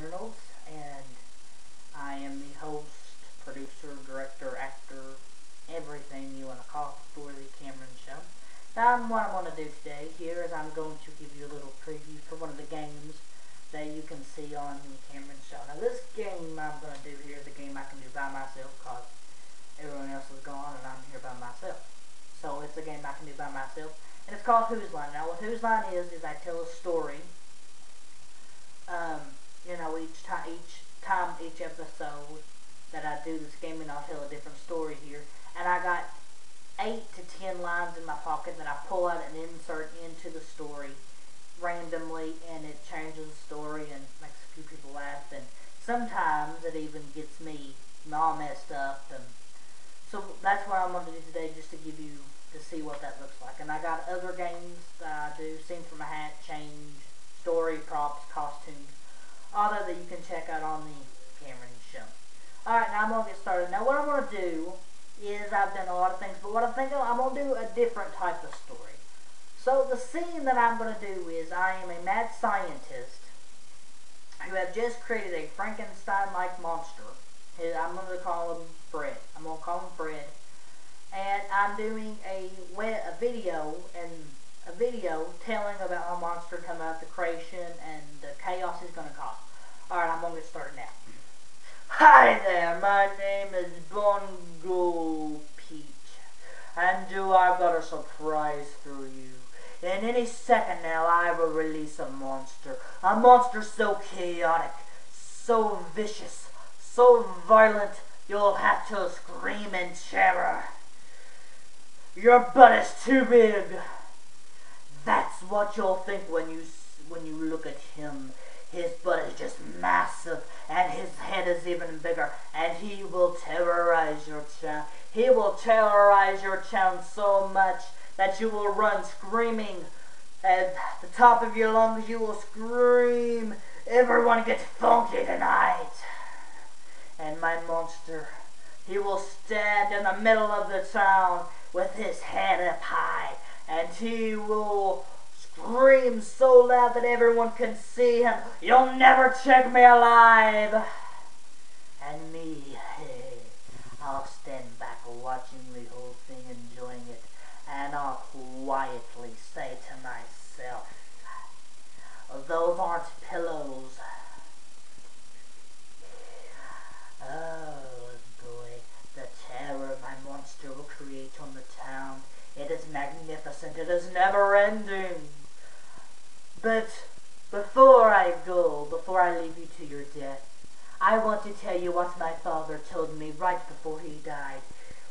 Reynolds, and I am the host, producer, director, actor, everything you want to call it for the Cameron Show. Now, what I'm going to do today here is I'm going to give you a little preview for one of the games that you can see on the Cameron Show. Now, this game I'm going to do here is a game I can do by myself because everyone else is gone and I'm here by myself. So it's a game I can do by myself, and it's called Whose Line. Now, what Whose Line is I tell a story. Each episode that I do this game, and I'll tell a different story here. And I got 8 to 10 lines in my pocket that I pull out and insert into the story randomly, and it changes the story and makes a few people laugh, and sometimes it even gets me all messed up. And so that's what I'm going to do today, just to give you to see what that looks like. And I got other games that I do, Scene from a Hat, Change, Story, Props, Costumes, all that you can check out on the Cameron Show. Alright, now I'm going to get started. Now what I'm going to do is, I've done a lot of things, but what I'm thinking, I'm going to do a different type of story. So the scene that I'm going to do is, I am a mad scientist who have just created a Frankenstein-like monster. I'm going to call him Fred. I'm going to call him Fred. And I'm doing a video telling about how monster come out, the creation, and the chaos is going to cause. Alright, I'm going to get started now. Hi there, my name is Bongo Peach, and I've got a surprise for you. In any second now, I will release a monster so chaotic, so vicious, so violent, you'll have to scream in terror. Your butt is too big. That's what you'll think when you look at him. His butt is just massive, and his head is even bigger, and he will terrorize your town. He will terrorize your town so much that you will run screaming. At the top of your lungs, you will scream, "Everyone get funky tonight!" And my monster, he will stand in the middle of the town with his head up high, and he will scream so loud that everyone can see him. "You'll never take me alive!" And me, I'll stand back watching the whole thing, enjoying it, and I'll quietly say to myself, "Those aren't pillows. Oh boy, the terror my monster will create on the town. It is magnificent. It is never ending. But before I leave you to your death, I want to tell you what my father told me right before he died.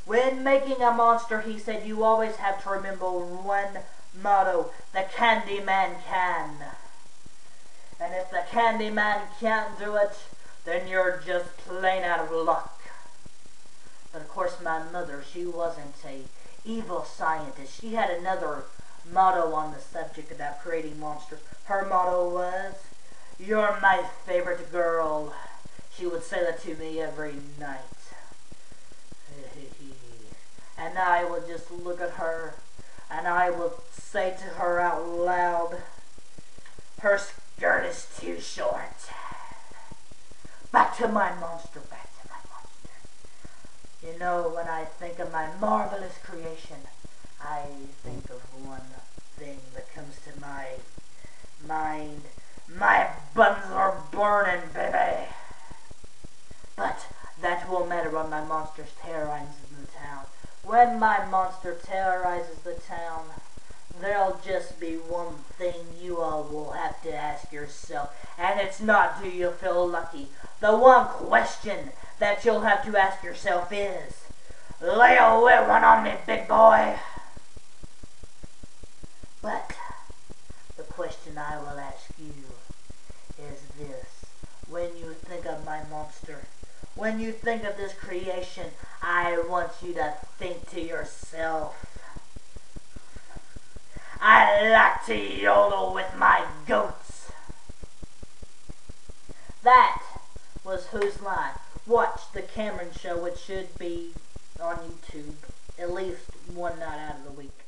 When making a monster, he said you always have to remember one motto: the Candyman can. And if the Candyman can't do it, then you're just plain out of luck." But of course my mother, she wasn't a evil scientist. She had another motto on the subject about creating monsters. Her motto was, "You're my favorite girl." She would say that to me every night. And I would just look at her, and I would say to her out loud, "Her skirt is too short." Back to my monster, back to my monster. You know, when I think of my marvelous creation, I think of one thing that comes to my mind. My buns are burning, baby. But that won't matter when my monster terrorizes the town. When my monster terrorizes the town, there'll just be one thing you all will have to ask yourself, and it's not, do you feel lucky? The one question that you'll have to ask yourself is, lay a wet one on me, big boy. But the question I will ask you is this: when you think of my monster, when you think of this creation, I want you to think to yourself, I like to yodel with my goats. That was Whose Line. Watch the Cameron Show. It should be on YouTube at least one night out of the week.